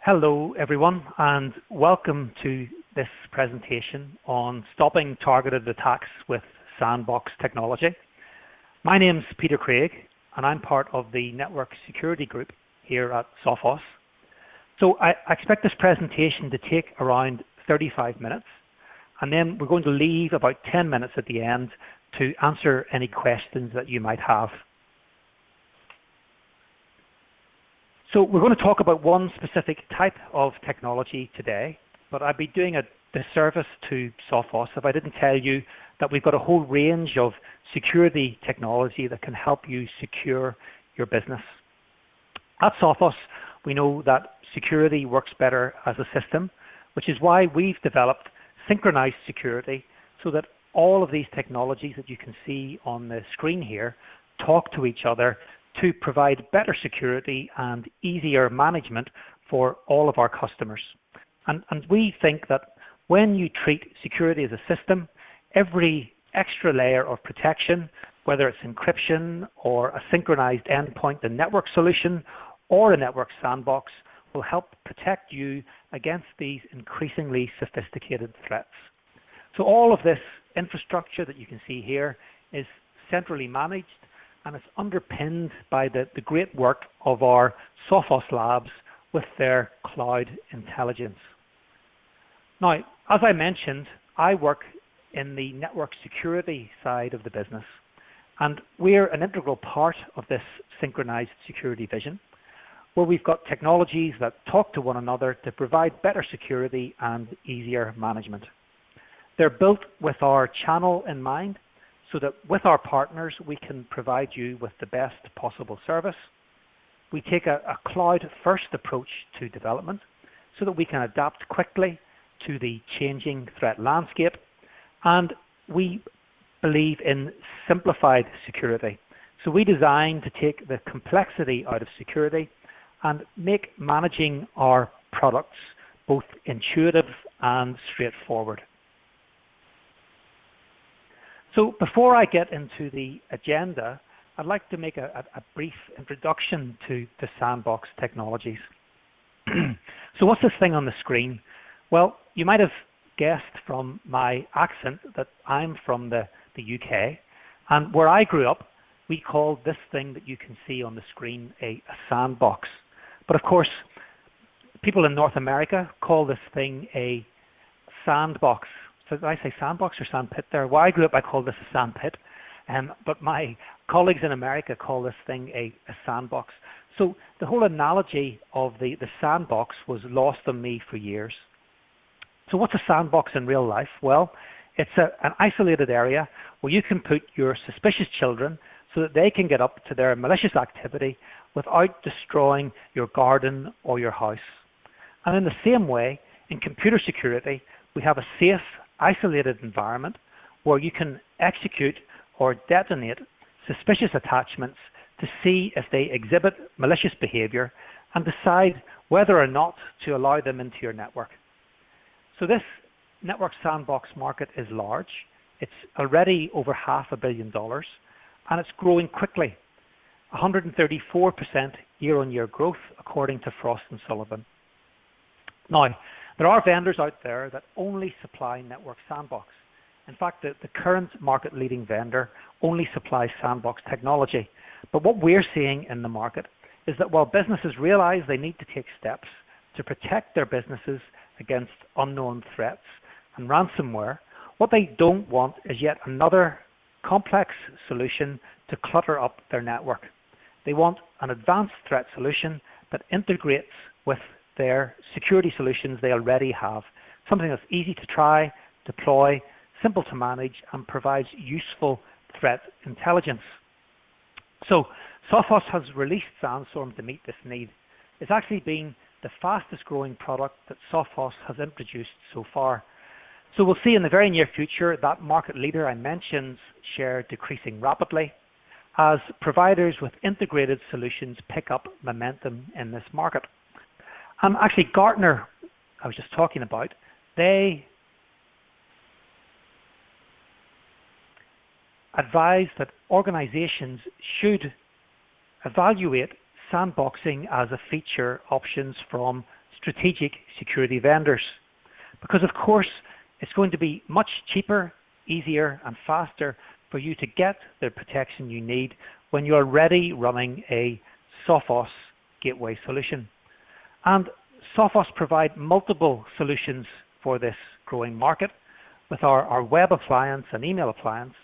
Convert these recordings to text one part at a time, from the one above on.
Hello, everyone, and welcome to this presentation on stopping targeted attacks with Sandbox technology. My name's Peter Craig, and I'm part of the Network Security Group here at Sophos. So I expect this presentation to take around 35 minutes, and then we're going to leave about 10 minutes at the end to answer any questions that you might have. So we're going to talk about one specific type of technology today, but I'd be doing a disservice to Sophos if I didn't tell you that we've got a whole range of security technology that can help you secure your business. At Sophos, we know that security works better as a system, which is why we've developed synchronized security so that all of these technologies that you can see on the screen here talk to each other to provide better security and easier management for all of our customers. And we think that when you treat security as a system, every extra layer of protection, whether it's encryption or a synchronized endpoint and network solution or a network sandbox, will help protect you against these increasingly sophisticated threats. So all of this infrastructure that you can see here is centrally managed, and it's underpinned by the great work of our Sophos labs with their cloud intelligence. Now, as I mentioned, I work in the network security side of the business, and we're an integral part of this synchronized security vision, where we've got technologies that talk to one another to provide better security and easier management. They're built with our channel in mind, so that with our partners, we can provide you with the best possible service. We take a cloud-first approach to development so that we can adapt quickly to the changing threat landscape. And we believe in simplified security. So we design to take the complexity out of security and make managing our products both intuitive and straightforward. So before I get into the agenda, I'd like to make a brief introduction to Sandbox technologies. So what's this thing on the screen? Well, you might have guessed from my accent that I'm from the UK, and where I grew up, we called this thing that you can see on the screen a sandbox. But of course, people in North America call this thing a sandbox. So did I say sandbox or sandpit there? Well, I grew up, I called this a sandpit, but my colleagues in America call this thing a sandbox. So the whole analogy of the sandbox was lost on me for years. So what's a sandbox in real life? Well, it's an isolated area where you can put your suspicious children so that they can get up to their malicious activity without destroying your garden or your house. And in the same way, in computer security, we have a safe, isolated environment where you can execute or detonate suspicious attachments to see if they exhibit malicious behavior and decide whether or not to allow them into your network. So this network sandbox market is large. It's already over $500 million, and it's growing quickly, 134% year-on-year growth according to Frost & Sullivan. Now, there are vendors out there that only supply network sandbox. In fact, the current market-leading vendor only supplies sandbox technology. But what we're seeing in the market is that while businesses realize they need to take steps to protect their businesses against unknown threats and ransomware, what they don't want is yet another complex solution to clutter up their network. They want an advanced threat solution that integrates with their security solutions they already have, something that's easy to try, deploy, simple to manage, and provides useful threat intelligence. So Sophos has released Sandstorm to meet this need. It's actually been the fastest growing product that Sophos has introduced so far. So we'll see in the very near future that market leader I mentioned share decreasing rapidly as providers with integrated solutions pick up momentum in this market. Actually, Gartner, I was just talking about, they advise that organizations should evaluate sandboxing as a feature options from strategic security vendors. Because of course, it's going to be much cheaper, easier, and faster for you to get the protection you need when you're already running a Sophos gateway solution. And Sophos provide multiple solutions for this growing market with our web appliance and email appliance,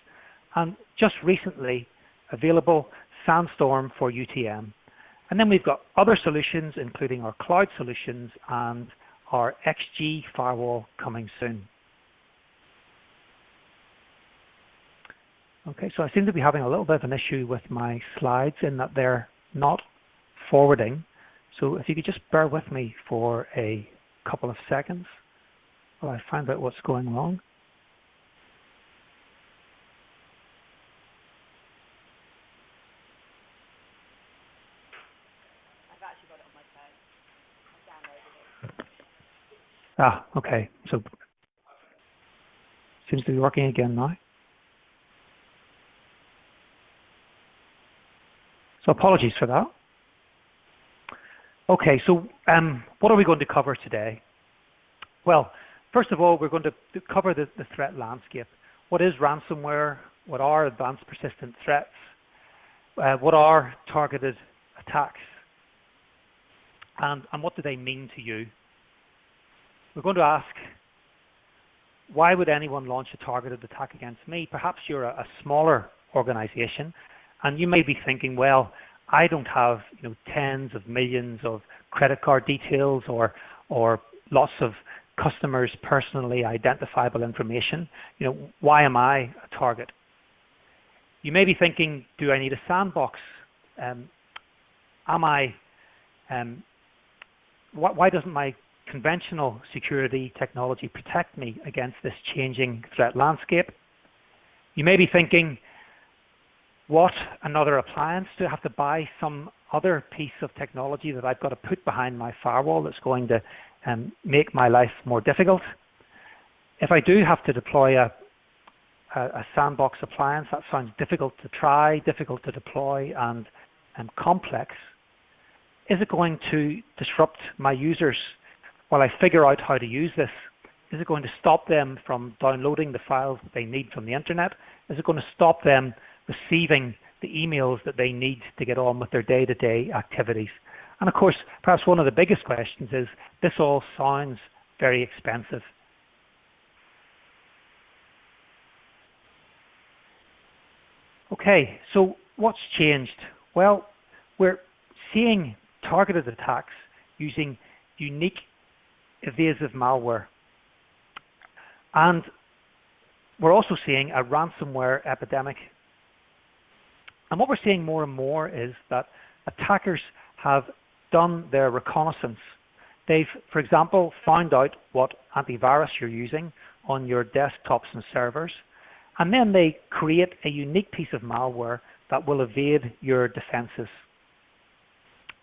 and just recently available Sandstorm for UTM. And then we've got other solutions, including our cloud solutions and our XG firewall coming soon. Okay, so I seem to be having a little bit of an issue with my slides in that they're not forwarding. So if you could just bear with me for a couple of seconds while I find out what's going wrong. I've actually got it on my phone. I've downloaded it. Okay, so seems to be working again now. So apologies for that. Okay, so what are we going to cover today? Well, first of all, we're going to cover the threat landscape. What is ransomware? What are advanced persistent threats? What are targeted attacks? And what do they mean to you? We're going to ask, why would anyone launch a targeted attack against me? Perhaps you're a smaller organization, and you may be thinking, well, I don't have tens of millions of credit card details or lots of customers' personally identifiable information. Why am I a target? You may be thinking, do I need a sandbox? Why doesn't my conventional security technology protect me against this changing threat landscape? You may be thinking, what, another appliance? Do I have to buy some other piece of technology that I've got to put behind my firewall that's going to make my life more difficult? If I do have to deploy a sandbox appliance, that sounds difficult to try, difficult to deploy, and complex. Is it going to disrupt my users while I figure out how to use this? Is it going to stop them from downloading the files that they need from the internet? Is it going to stop them receiving the emails that they need to get on with their day-to-day activities? And of course, perhaps one of the biggest questions is, this all sounds very expensive. Okay, so what's changed? Well, we're seeing targeted attacks using unique evasive malware. And we're also seeing a ransomware epidemic. And what we're seeing more and more is that attackers have done their reconnaissance. They've, for example, found out what antivirus you're using on your desktops and servers, and then they create a unique piece of malware that will evade your defenses.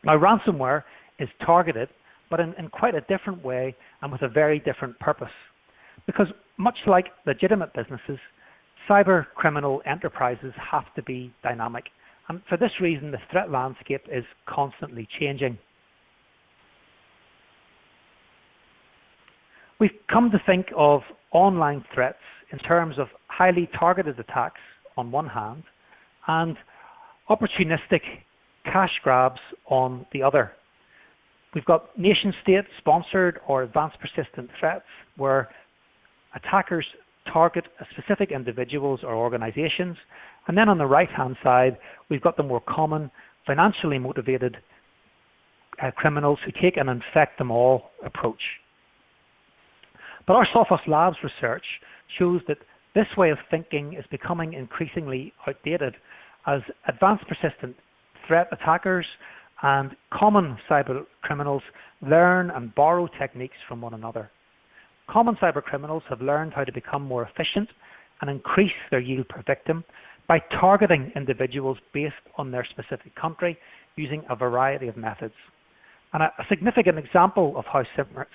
Now, ransomware is targeted, but in quite a different way and with a very different purpose. Because much like legitimate businesses, cyber criminal enterprises have to be dynamic. And for this reason, the threat landscape is constantly changing. We've come to think of online threats in terms of highly targeted attacks on one hand and opportunistic cash grabs on the other. We've got nation-state sponsored or advanced persistent threats where attackers target specific individuals or organizations. And then on the right-hand side, we've got the more common, financially motivated criminals who take an infect them all approach. But our Sophos Labs research shows that this way of thinking is becoming increasingly outdated as advanced persistent threat attackers and common cyber criminals learn and borrow techniques from one another. Common cyber criminals have learned how to become more efficient and increase their yield per victim by targeting individuals based on their specific country using a variety of methods. And a significant example of how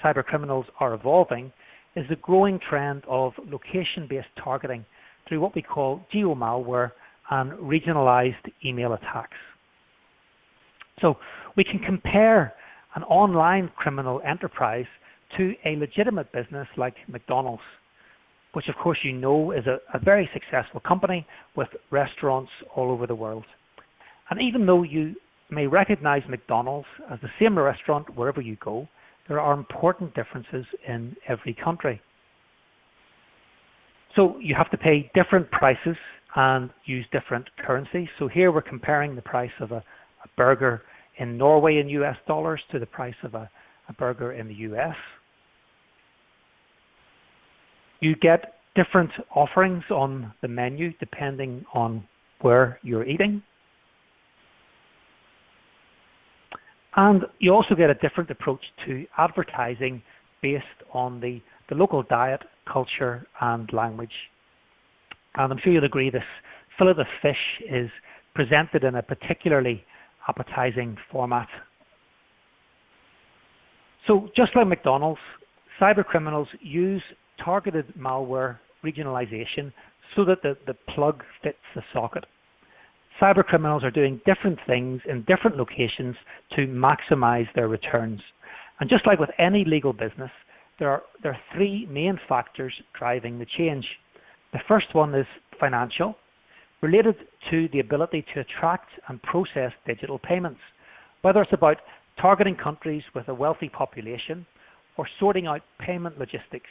cyber criminals are evolving is the growing trend of location-based targeting through what we call geo-malware and regionalized email attacks. So we can compare an online criminal enterprise to a legitimate business like McDonald's, which of course you know is a very successful company with restaurants all over the world. And even though you may recognize McDonald's as the same restaurant wherever you go, there are important differences in every country. So you have to pay different prices and use different currencies. So here we're comparing the price of a burger in Norway in US dollars to the price of a burger in the US. You get different offerings on the menu depending on where you're eating. And you also get a different approach to advertising based on the local diet, culture, and language. And I'm sure you'll agree this fillet of fish is presented in a particularly appetizing format. So just like McDonald's, cybercriminals use targeted malware regionalization so that the plug fits the socket. Cybercriminals are doing different things in different locations to maximize their returns. And just like with any legal business, there are three main factors driving the change. The first one is financial, related to the ability to attract and process digital payments, whether it's about targeting countries with a wealthy population or sorting out payment logistics,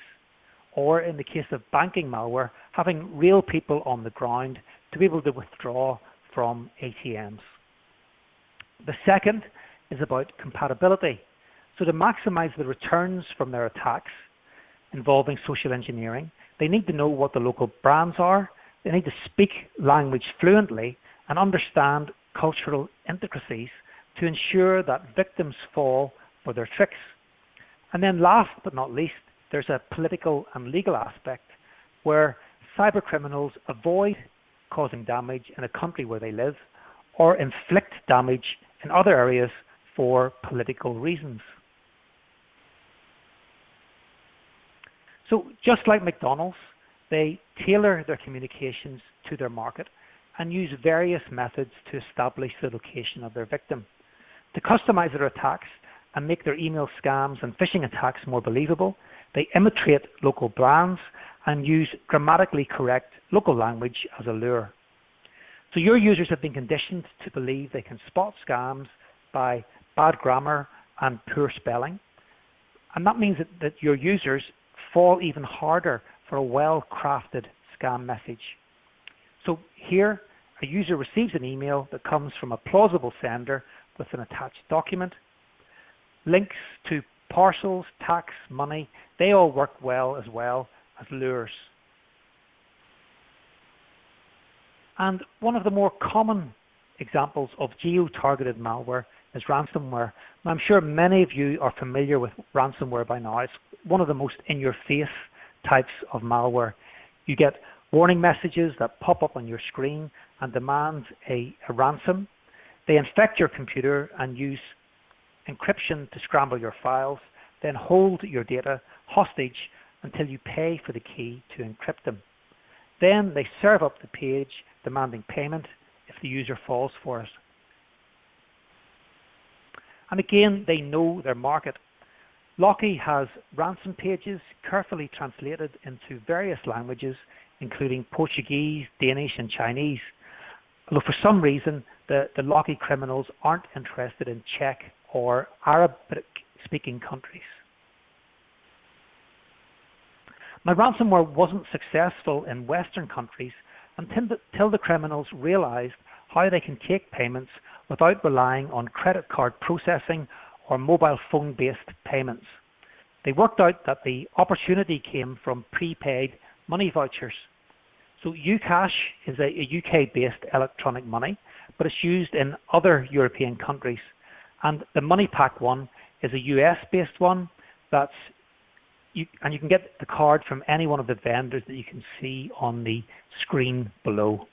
or in the case of banking malware, having real people on the ground to be able to withdraw from ATMs. The second is about compatibility. So to maximize the returns from their attacks involving social engineering, they need to know what the local brands are, they need to speak language fluently and understand cultural intricacies to ensure that victims fall for their tricks. And then last but not least, there's a political and legal aspect where cybercriminals avoid causing damage in a country where they live or inflict damage in other areas for political reasons. So just like McDonald's, they tailor their communications to their market and use various methods to establish the location of their victim. To customize their attacks and make their email scams and phishing attacks more believable, they imitate local brands and use grammatically correct local language as a lure. So your users have been conditioned to believe they can spot scams by bad grammar and poor spelling. And that means that your users fall even harder for a well-crafted scam message. So here, a user receives an email that comes from a plausible sender with an attached document. Links to parcels, tax, money, they all work well as lures. And one of the more common examples of geo-targeted malware is ransomware. Now, I'm sure many of you are familiar with ransomware by now. It's one of the most in-your-face types of malware. You get warning messages that pop up on your screen and demand a ransom. They infect your computer and use encryption to scramble your files, then hold your data hostage until you pay for the key to encrypt them. Then they serve up the page demanding payment if the user falls for it. And again, they know their market. Locky has ransom pages carefully translated into various languages, including Portuguese, Danish, and Chinese. Although for some reason, the Locky criminals aren't interested in Czech or Arabic-speaking countries. Now, ransomware wasn't successful in Western countries until the criminals realized how they can take payments without relying on credit card processing or mobile phone-based payments. They worked out that the opportunity came from prepaid money vouchers. So UCash is a UK-based electronic money, but it's used in other European countries. And the MoneyPack one is a US-based one and you can get the card from any one of the vendors that you can see on the screen below.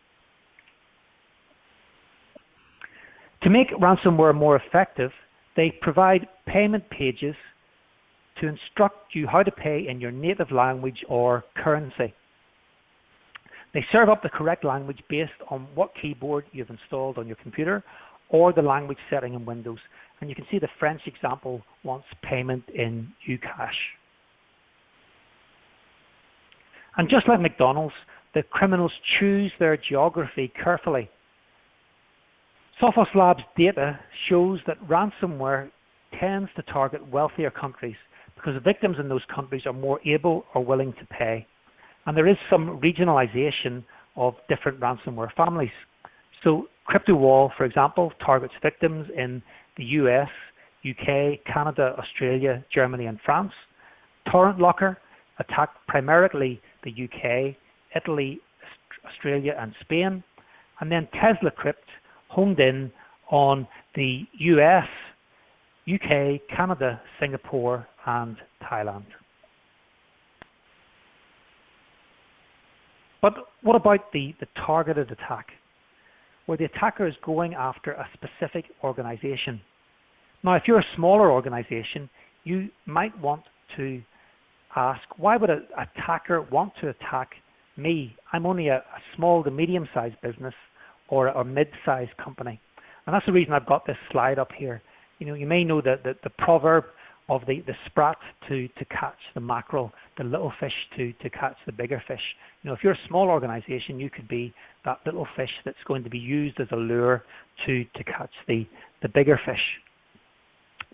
To make ransomware more effective, they provide payment pages to instruct you how to pay in your native language or currency. They serve up the correct language based on what keyboard you've installed on your computer or the language setting in Windows. And you can see the French example wants payment in UCash. And just like McDonald's, the criminals choose their geography carefully. Sophos Labs data shows that ransomware tends to target wealthier countries because the victims in those countries are more able or willing to pay. And there is some regionalization of different ransomware families. So CryptoWall, for example, targets victims in the US, UK, Canada, Australia, Germany, and France. Torrent Locker attacked primarily the UK, Italy, Australia, and Spain. And then Tesla Crypt honed in on the US, UK, Canada, Singapore, and Thailand. But what about the targeted attack, where the attacker is going after a specific organization? Now, if you're a smaller organization, you might want to ask, why would an attacker want to attack me? I'm only a small to medium-sized business or a mid-sized company. And that's the reason I've got this slide up here. You may know that the proverb of the sprat to catch the mackerel, the little fish to catch the bigger fish. If you're a small organization, you could be that little fish that's going to be used as a lure to catch the bigger fish.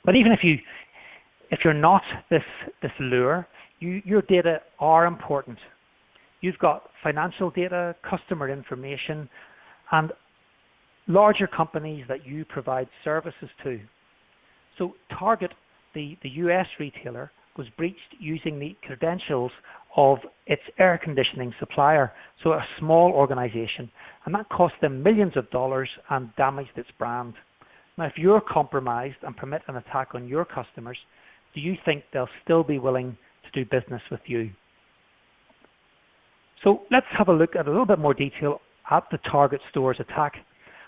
But even if you're not this lure, your data are important. You've got financial data, customer information, and larger companies that you provide services to. So Target, the US retailer, was breached using the credentials of its air conditioning supplier, so a small organization, and that cost them millions of dollars and damaged its brand. Now, if you're compromised and permit an attack on your customers, do you think they'll still be willing to do business with you? So let's have a look at a little bit more detail at the Target Stores attack.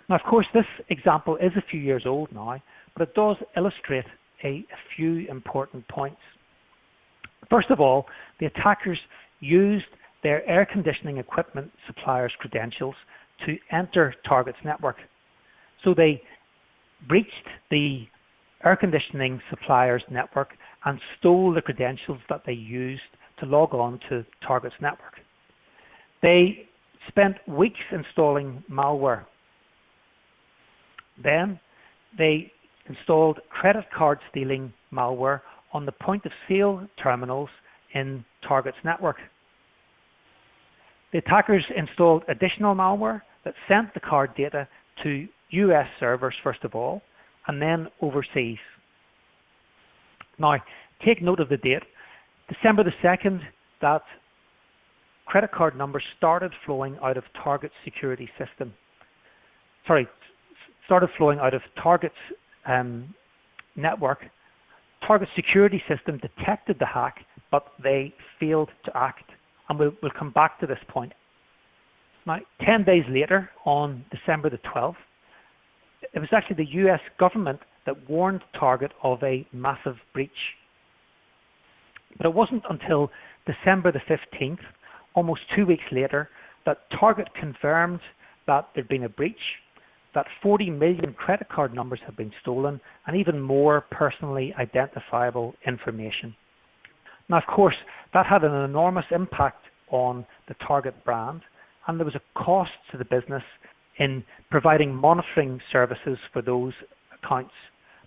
Now, of course, this example is a few years old now, but it does illustrate a few important points. First of all, the attackers used their air conditioning equipment suppliers' credentials to enter Target's network. So they breached the air conditioning suppliers' network and stole the credentials that they used to log on to Target's network. They spent weeks installing malware. Then they installed credit card stealing malware on the point of sale terminals in Target's network. The attackers installed additional malware that sent the card data to US servers first of all, and then overseas. Now, take note of the date. December the 2nd, that credit card numbers started flowing out of Target's security system. Started flowing out of Target's network. Target's security system detected the hack, but they failed to act. And we'll come back to this point. Now, 10 days later, on December the 12th, it was actually the US government that warned Target of a massive breach. But it wasn't until December the 15th, almost 2 weeks later, that Target confirmed that there'd been a breach, that 40 million credit card numbers had been stolen, and even more personally identifiable information. Now, of course, that had an enormous impact on the Target brand, and there was a cost to the business in providing monitoring services for those accounts.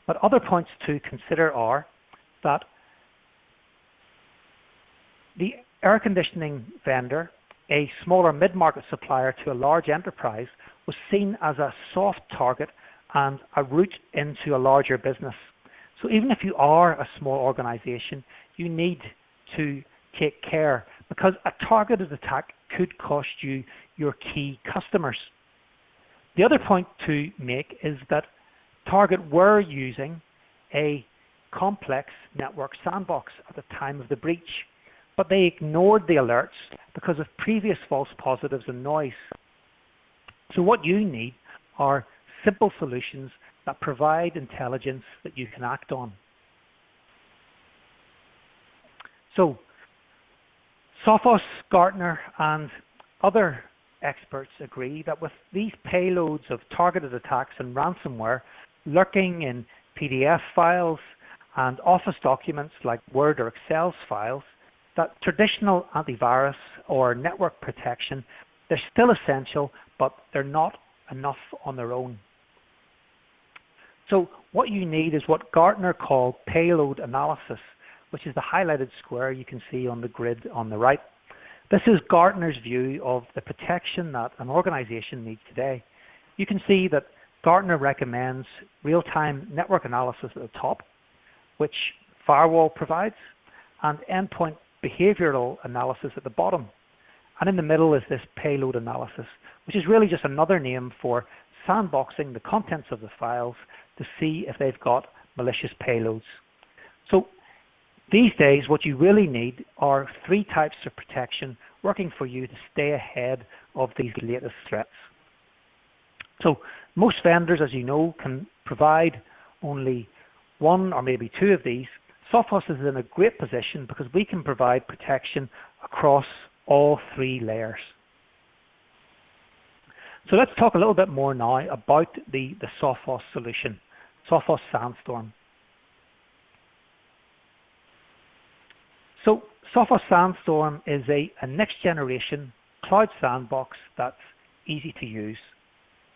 But other points to consider are that the air conditioning vendor, a smaller mid-market supplier to a large enterprise, was seen as a soft target and a route into a larger business. So even if you are a small organization, you need to take care, because a targeted attack could cost you your key customers. The other point to make is that Target were using a complex network sandbox at the time of the breach, but they ignored the alerts because of previous false positives and noise. So what you need are simple solutions that provide intelligence that you can act on. So Sophos, Gartner, and other experts agree that with these payloads of targeted attacks and ransomware lurking in PDF files and Office documents like Word or Excel files, that traditional antivirus or network protection, they're still essential, but they're not enough on their own. So what you need is what Gartner called payload analysis, which is the highlighted square you can see on the grid on the right. This is Gartner's view of the protection that an organization needs today. You can see that Gartner recommends real-time network analysis at the top, which firewall provides, and endpoint behavioral analysis at the bottom. And in the middle is this payload analysis, which is really just another name for sandboxing the contents of the files to see if they've got malicious payloads. So these days, what you really need are 3 types of protection working for you to stay ahead of these latest threats. So most vendors, as you know, can provide only 1 or maybe 2 of these. Sophos is in a great position because we can provide protection across all 3 layers. So let's talk a little bit more now about the Sophos solution, Sophos Sandstorm. So Sophos Sandstorm is a next generation cloud sandbox that's easy to use.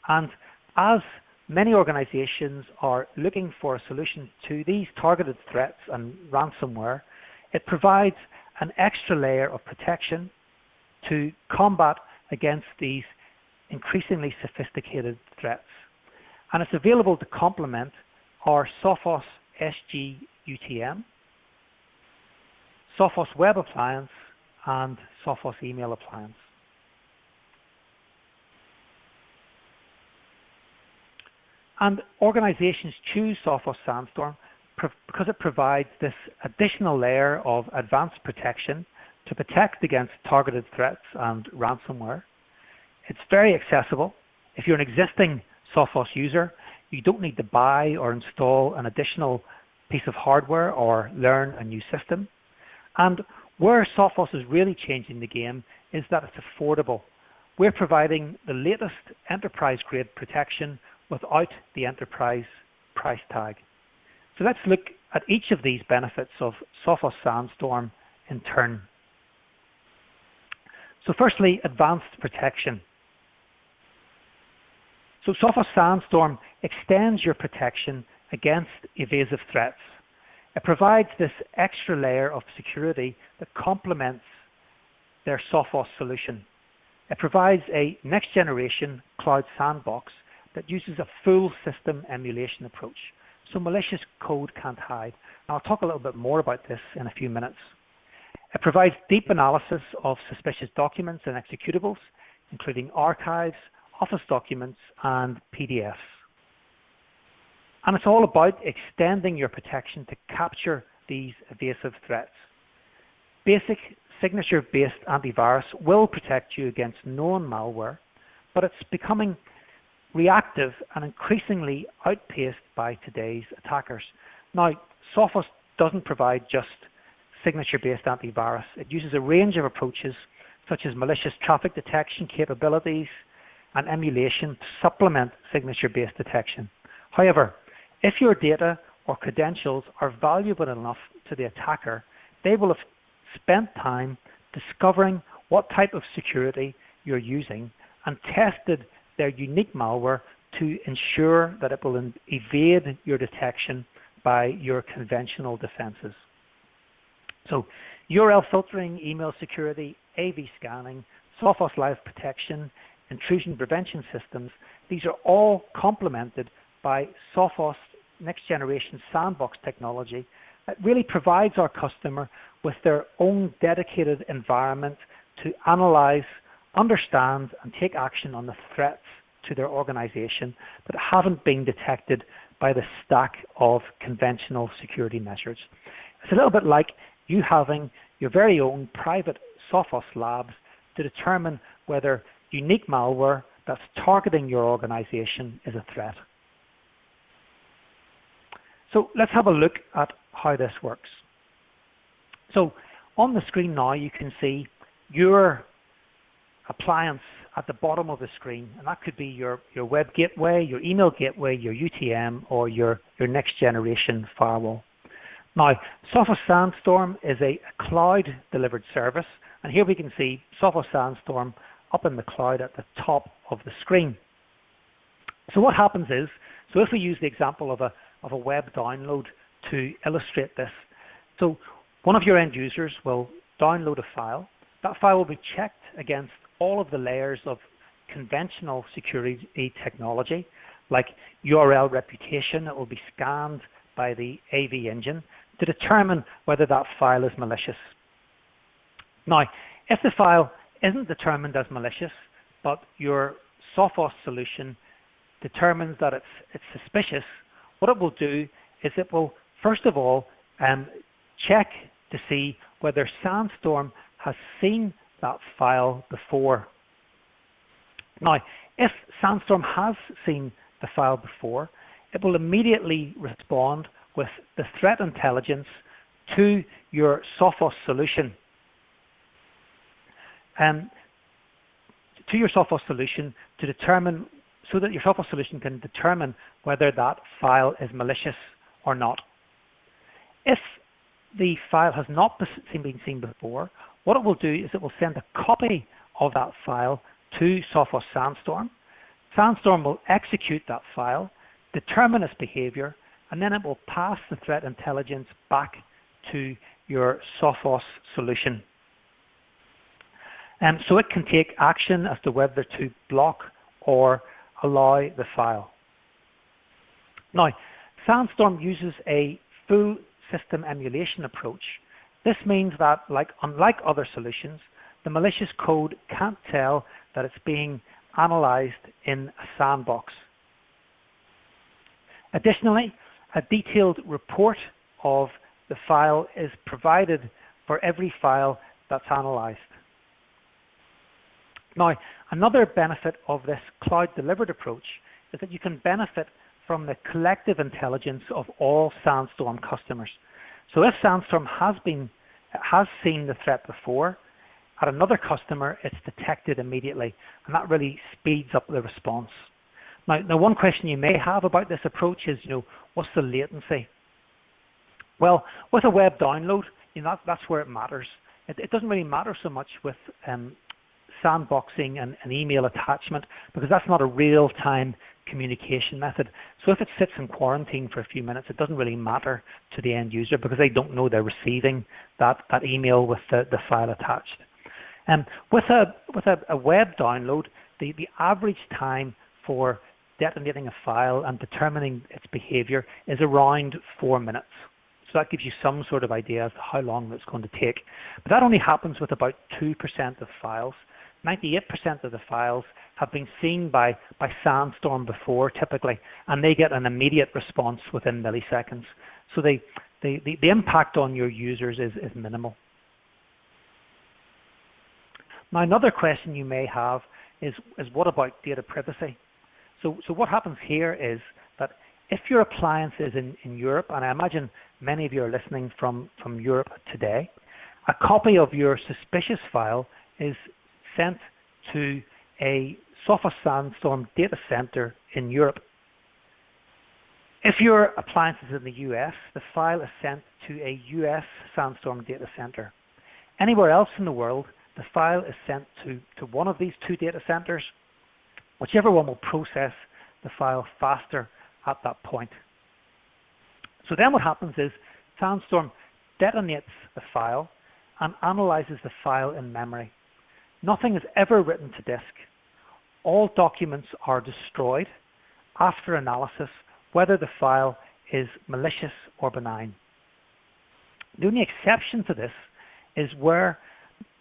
And as many organizations are looking for a solution to these targeted threats and ransomware, it provides an extra layer of protection to combat against these increasingly sophisticated threats. And it's available to complement our Sophos SG-UTM, Sophos Web Appliance, and Sophos Email Appliance. And organizations choose Sophos Sandstorm because it provides this additional layer of advanced protection to protect against targeted threats and ransomware. It's very accessible. If you're an existing Sophos user, you don't need to buy or install an additional piece of hardware or learn a new system. And where Sophos is really changing the game is that it's affordable. We're providing the latest enterprise-grade protection without the enterprise price tag. So let's look at each of these benefits of Sophos Sandstorm in turn. So firstly, advanced protection. So Sophos Sandstorm extends your protection against evasive threats. It provides this extra layer of security that complements their Sophos solution. It provides a next-generation cloud sandbox that uses a full system emulation approach, so malicious code can't hide. And I'll talk a little bit more about this in a few minutes. It provides deep analysis of suspicious documents and executables, including archives, Office documents, and PDFs. And it's all about extending your protection to capture these evasive threats. Basic signature-based antivirus will protect you against known malware, but it's becoming reactive and increasingly outpaced by today's attackers. Now, Sophos doesn't provide just signature-based antivirus. It uses a range of approaches such as malicious traffic detection capabilities and emulation to supplement signature-based detection. However, if your data or credentials are valuable enough to the attacker, they will have spent time discovering what type of security you're using and tested their unique malware to ensure that it will evade your detection by your conventional defenses. So URL filtering, email security, AV scanning, Sophos Live protection, intrusion prevention systems, these are all complemented by Sophos next generation sandbox technology that really provides our customer with their own dedicated environment to analyze, understand, and take action on the threats to their organization that haven't been detected by the stack of conventional security measures. It's a little bit like you having your very own private Sophos labs to determine whether unique malware that's targeting your organization is a threat. So let's have a look at how this works. So on the screen now you can see your appliance at the bottom of the screen, and that could be your web gateway, your email gateway, your UTM, or your next generation firewall. Now, Sophos Sandstorm is a cloud-delivered service, and here we can see Sophos Sandstorm up in the cloud at the top of the screen. So what happens is, so if we use the example of a web download to illustrate this, so one of your end users will download a file. That file will be checked against all of the layers of conventional security technology, like URL reputation. It will be scanned by the AV engine to determine whether that file is malicious. Now, if the file isn't determined as malicious, but your Sophos solution determines that it's suspicious, what it will do is it will, first of all, check to see whether Sandstorm has seen that file before. Now, if Sandstorm has seen the file before, it will immediately respond with the threat intelligence to your Sophos solution. To your Sophos solution to determine, so that your Sophos solution can determine whether that file is malicious or not. If the file has not been seen before, what it will do is it will send a copy of that file to Sophos Sandstorm. Sandstorm will execute that file, determine its behavior, and then it will pass the threat intelligence back to your Sophos solution. So it can take action as to whether to block or allow the file. Now, Sandstorm uses a full system emulation approach. This means that, unlike other solutions, the malicious code can't tell that it's being analyzed in a sandbox. Additionally, a detailed report of the file is provided for every file that's analyzed. Now, another benefit of this cloud-delivered approach is that you can benefit from the collective intelligence of all Sandstorm customers. So if Sandstorm has seen the threat before, at another customer, it's detected immediately, and that really speeds up the response. Now one question you may have about this approach is, what's the latency? Well, with a web download, that's where it matters. It doesn't really matter so much with sandboxing and an email attachment, because that's not a real-time communication method. So if it sits in quarantine for a few minutes, it doesn't really matter to the end user because they don't know they're receiving that email with the file attached. With a web download, the average time for detonating a file and determining its behavior is around 4 minutes. So that gives you some sort of idea as to how long it's going to take. But that only happens with about 2% of files. 98% of the files have been seen by Sandstorm before, typically, and they get an immediate response within milliseconds. So the impact on your users is minimal. Now, another question you may have is what about data privacy? So what happens here is that if your appliance is in Europe, and I imagine many of you are listening from Europe today, a copy of your suspicious file is sent to a Sophos Sandstorm data center in Europe. If your appliance is in the US, the file is sent to a US Sandstorm data center. Anywhere else in the world, the file is sent to one of these two data centers. Whichever one will process the file faster at that point. So then what happens is Sandstorm detonates the file and analyzes the file in memory. Nothing is ever written to disk. All documents are destroyed after analysis, whether the file is malicious or benign. The only exception to this is where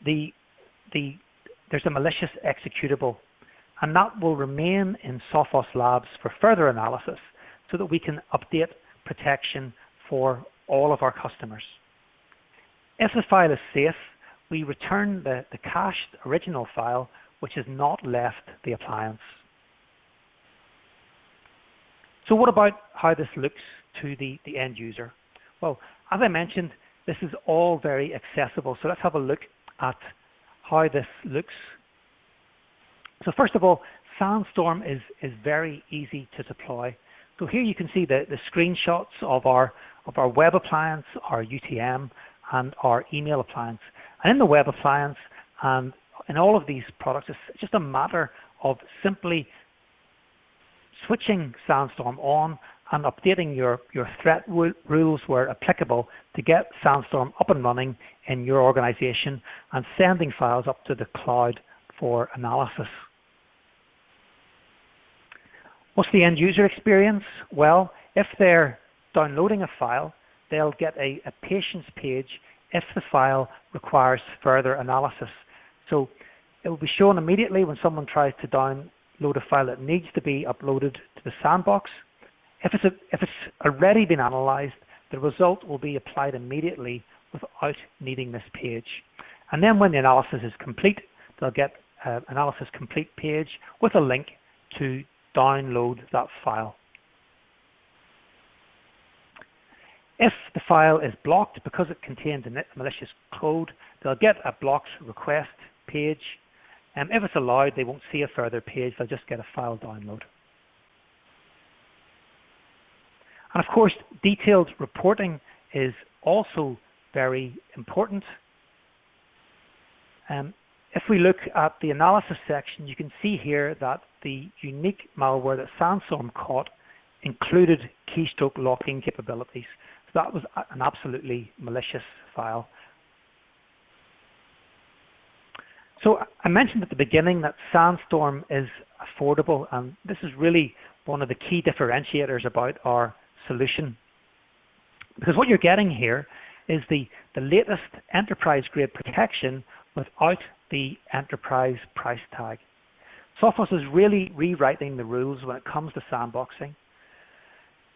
there's a malicious executable, and that will remain in Sophos Labs for further analysis so that we can update protection for all of our customers. If the file is safe, we return the cached original file, which has not left the appliance. So what about how this looks to the end user? Well, as I mentioned, this is all very accessible. So let's have a look at how this looks. So first of all, Sandstorm is very easy to deploy. So here you can see the screenshots of our web appliance, our UTM, and our email appliance. And in the web appliance and in all of these products, it's just a matter of simply switching Sandstorm on and updating your threat rules where applicable to get Sandstorm up and running in your organization and sending files up to the cloud for analysis. What's the end user experience? Well, if they're downloading a file, they'll get a patience page if the file requires further analysis. So it will be shown immediately when someone tries to download a file that needs to be uploaded to the Sandbox. If it's already been analyzed, the result will be applied immediately without needing this page. And then when the analysis is complete, they'll get an analysis complete page with a link to download that file. If the file is blocked because it contains a malicious code, they'll get a blocked request page. If it's allowed, they won't see a further page, they'll just get a file download. And of course, detailed reporting is also very important. If we look at the analysis section, you can see here that the unique malware that Sandstorm caught included keystroke locking capabilities. So that was an absolutely malicious file. So I mentioned at the beginning that Sandstorm is affordable, and this is really one of the key differentiators about our solution. Because what you're getting here is the latest enterprise-grade protection without the enterprise price tag. Sophos is really rewriting the rules when it comes to sandboxing.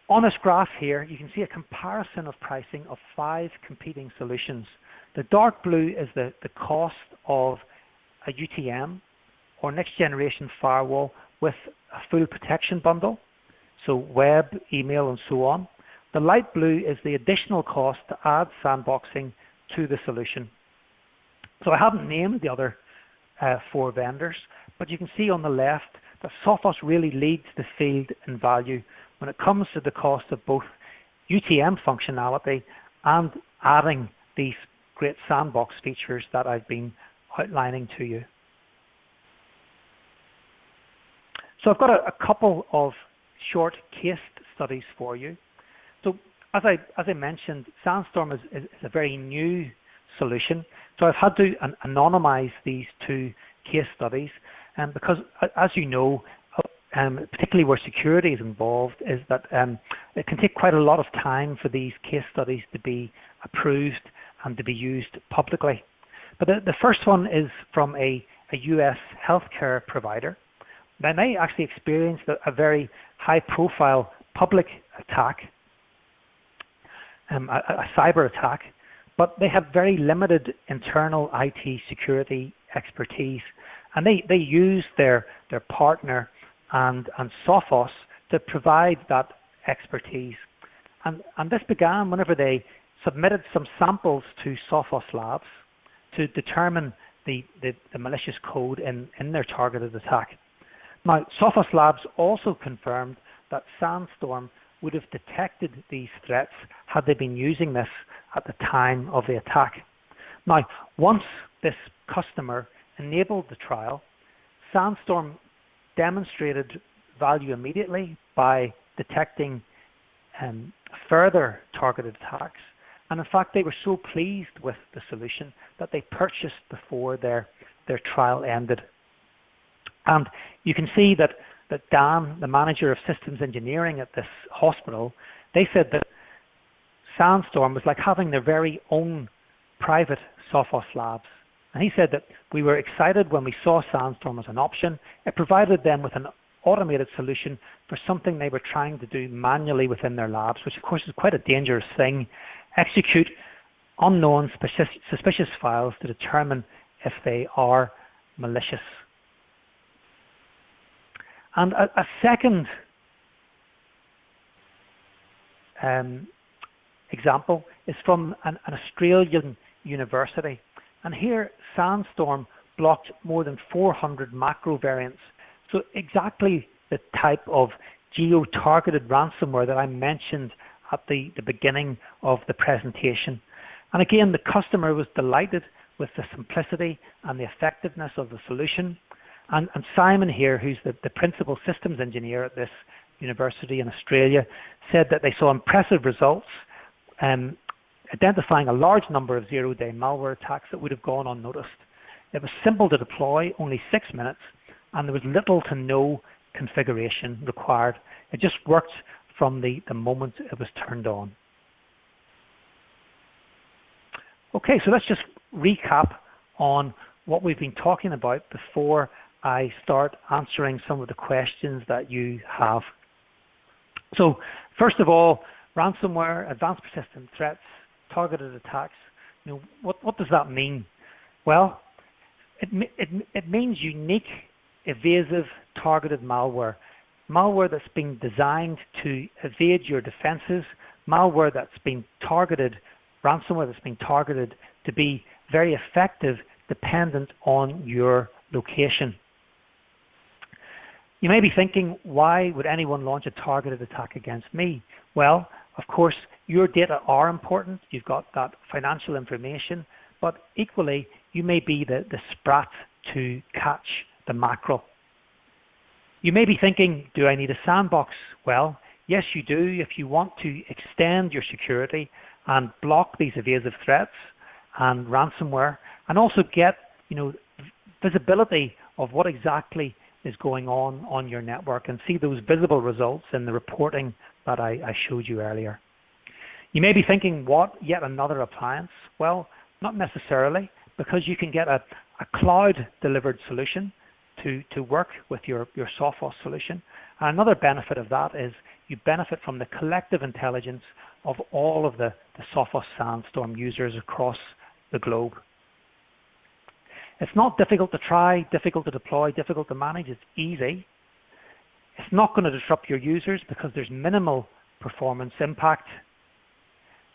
On this graph here, you can see a comparison of pricing of 5 competing solutions. The dark blue is the cost of a UTM or next generation firewall with a full protection bundle, so web, email, and so on. The light blue is the additional cost to add sandboxing to the solution. So I haven't named the other 4 vendors, but you can see on the left that Sophos really leads the field in value when it comes to the cost of both UTM functionality and adding these great sandbox features that I've been outlining to you. So I've got a couple of short case studies for you. So as I mentioned, Sandstorm is a very new solution. So I've had to anonymize these 2 case studies, because as you know, particularly where security is involved, is that it can take quite a lot of time for these case studies to be approved and to be used publicly. But the first one is from a US healthcare provider. Now, they actually experienced a very high-profile public attack, a cyber attack, but they have very limited internal IT security expertise, and they used their partner and Sophos to provide that expertise. And this began whenever they submitted some samples to Sophos Labs to determine the malicious code in their targeted attack. Now, Sophos Labs also confirmed that Sandstorm would have detected these threats had they been using this at the time of the attack. Now, once this customer enabled the trial, Sandstorm demonstrated value immediately by detecting further targeted attacks. And in fact, they were so pleased with the solution that they purchased before their trial ended. And you can see that Dan, the manager of systems engineering at this hospital, they said that Sandstorm was like having their very own private Sophos Labs. And he said that we were excited when we saw Sandstorm as an option. It provided them with an automated solution for something they were trying to do manually within their labs, which of course is quite a dangerous thing. Execute unknown suspicious files to determine if they are malicious. And a second example is from an Australian university. And here Sandstorm blocked more than 400 macro variants. So exactly the type of geo-targeted ransomware that I mentioned at the beginning of the presentation. And again, the customer was delighted with the simplicity and the effectiveness of the solution. And Simon here, who's the principal systems engineer at this university in Australia, said that they saw impressive results, identifying a large number of zero-day malware attacks that would have gone unnoticed. It was simple to deploy, only 6 minutes, and there was little to no configuration required. It just worked from the moment it was turned on. Okay, so let's just recap on what we've been talking about before I start answering some of the questions that you have. So first of all, ransomware, advanced persistent threats, targeted attacks. What does that mean? Well, it means unique, evasive, targeted malware. Malware that's been designed to evade your defenses, malware that's been targeted, ransomware that's been targeted to be very effective dependent on your location. You may be thinking, why would anyone launch a targeted attack against me? Well, of course, your data are important. You've got that financial information, but equally, you may be the sprat to catch the mackerel. You may be thinking, do I need a sandbox? Well, yes, you do if you want to extend your security and block these evasive threats and ransomware, and also get visibility of what exactly is going on your network and see those visible results in the reporting that I showed you earlier. You may be thinking, what, yet another appliance? Well, not necessarily, because you can get a cloud-delivered solution to work with your Sophos solution. And another benefit of that is you benefit from the collective intelligence of all of the Sophos Sandstorm users across the globe. It's not difficult to try, difficult to deploy, difficult to manage. It's easy. It's not going to disrupt your users because there's minimal performance impact,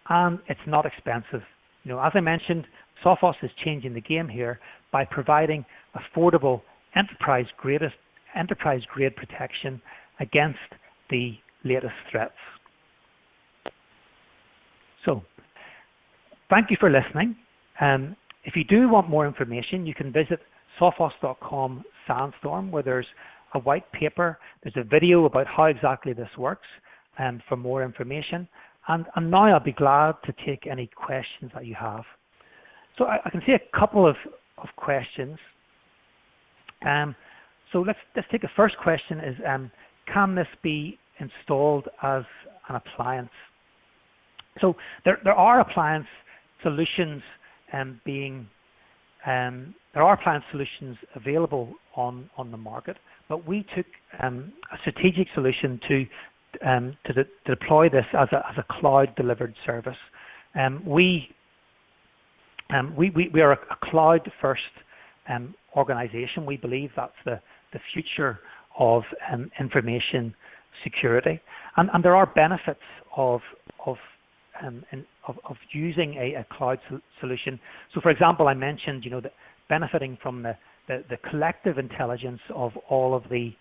and it's not expensive. As I mentioned, Sophos is changing the game here by providing affordable enterprise-grade protection against the latest threats. So, thank you for listening. If you do want more information, you can visit sophos.com/sandstorm, where there's a white paper, there's a video about how exactly this works, for more information. And now I'll be glad to take any questions that you have. So I can see a couple of questions. So let's take the first question is, can this be installed as an appliance? So there are appliance solutions there are appliance solutions available on the market, but we took a strategic solution to deploy this as a cloud-delivered service. We are a cloud-first organization. We believe that's the future of information security, and there are benefits of using a cloud solution. So, for example, I mentioned that benefiting from the collective intelligence of all of the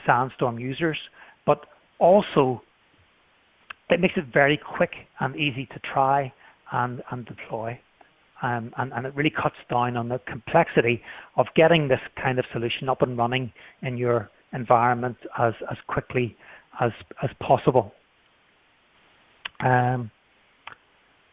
Sandstorm users, but also it makes it very quick and easy to try and deploy, and it really cuts down on the complexity of getting this kind of solution up and running in your environment as quickly as possible.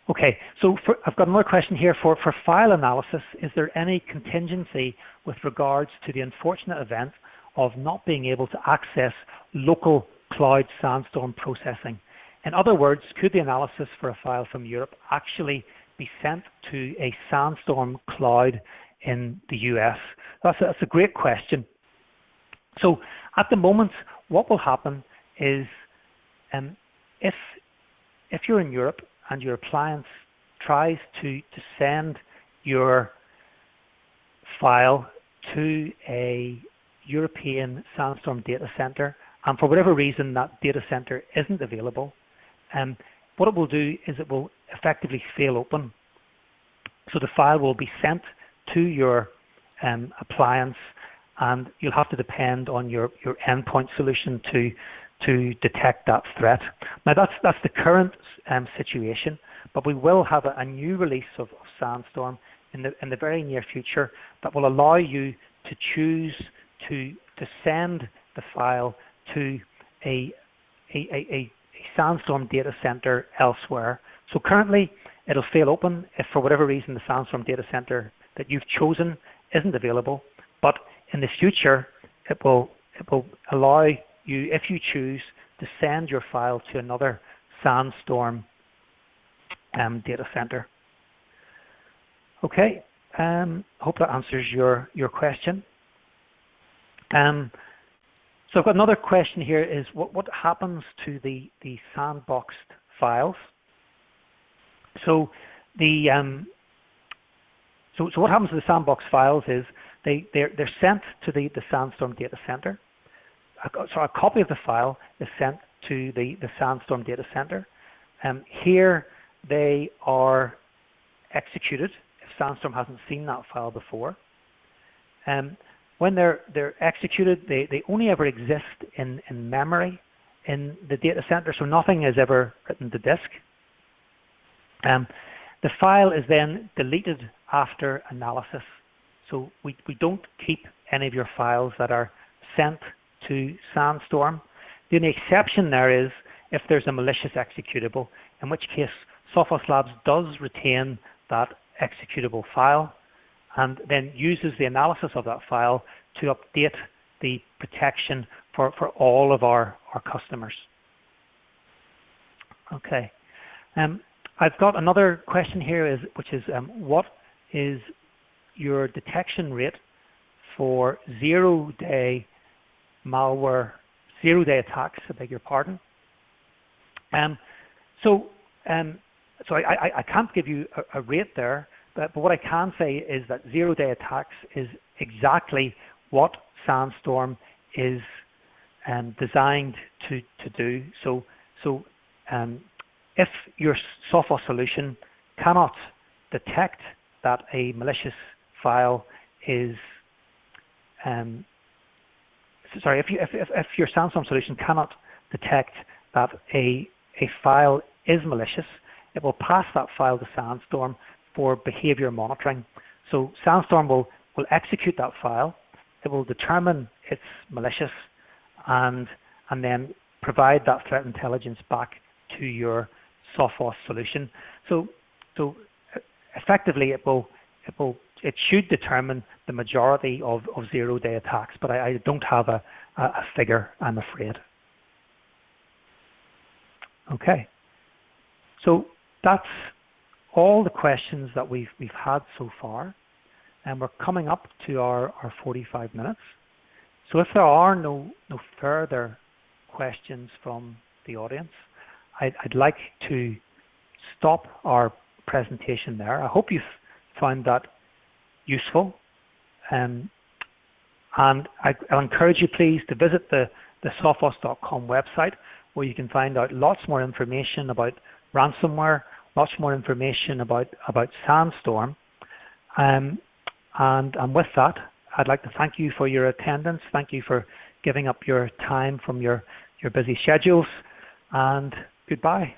Okay, so I've got another question here for file analysis. Is there any contingency with regards to the unfortunate event of not being able to access local cloud Sandstorm processing? In other words, could the analysis for a file from Europe actually be sent to a Sandstorm cloud in the US? That's a great question. So at the moment, what will happen is if you're in Europe and your appliance tries to send your file to a European Sandstorm data center, and for whatever reason that data center isn't available, what it will do is it will effectively fail open. So the file will be sent to your appliance, and you'll have to depend on your endpoint solution to detect that threat. Now that's the current situation, but we will have a new release of Sandstorm in the very near future that will allow you to choose to send the file to a Sandstorm data center elsewhere. So currently it'll fail open if for whatever reason the Sandstorm data center that you've chosen isn't available, but in the future it will allow you, if you choose, to send your file to another Sandstorm data center. Okay, hope that answers your question. So I've got another question here, is what happens to the sandboxed files? So so what happens to the sandbox files is they're sent to the Sandstorm data center. So a copy of the file is sent to the Sandstorm data center. Here they are executed if Sandstorm hasn't seen that file before. When they're executed, they only ever exist in memory in the data center, so nothing is ever written to disk. The file is then deleted after analysis. So we don't keep any of your files that are sent to Sandstorm. The only exception there is if there's a malicious executable, in which case Sophos Labs does retain that executable file and then uses the analysis of that file to update the protection for all of our customers. Okay. I've got another question here, which is what is your detection rate for zero-day malware, zero-day attacks, I beg your pardon. So I can't give you a rate there, but what I can say is that zero-day attacks is exactly what Sandstorm is designed to do. So if your Sophos solution cannot detect that a malicious file is, if your Sandstorm solution cannot detect that a file is malicious, it will pass that file to Sandstorm for behavior monitoring. So Sandstorm will execute that file, it will determine it's malicious, and then provide that threat intelligence back to your Sophos solution. So effectively it should determine the majority of zero-day attacks, but I don't have a figure, I'm afraid. Okay, so that's all the questions that we've had so far, and we're coming up to our 45 minutes. So if there are no further questions from the audience, I'd like to stop our presentation there. I hope you've found that useful, and I'll encourage you please to visit the sophos.com website, where you can find out lots more information about ransomware, lots more information about Sandstorm. And with that, I'd like to thank you for your attendance. Thank you for giving up your time from your busy schedules, and goodbye.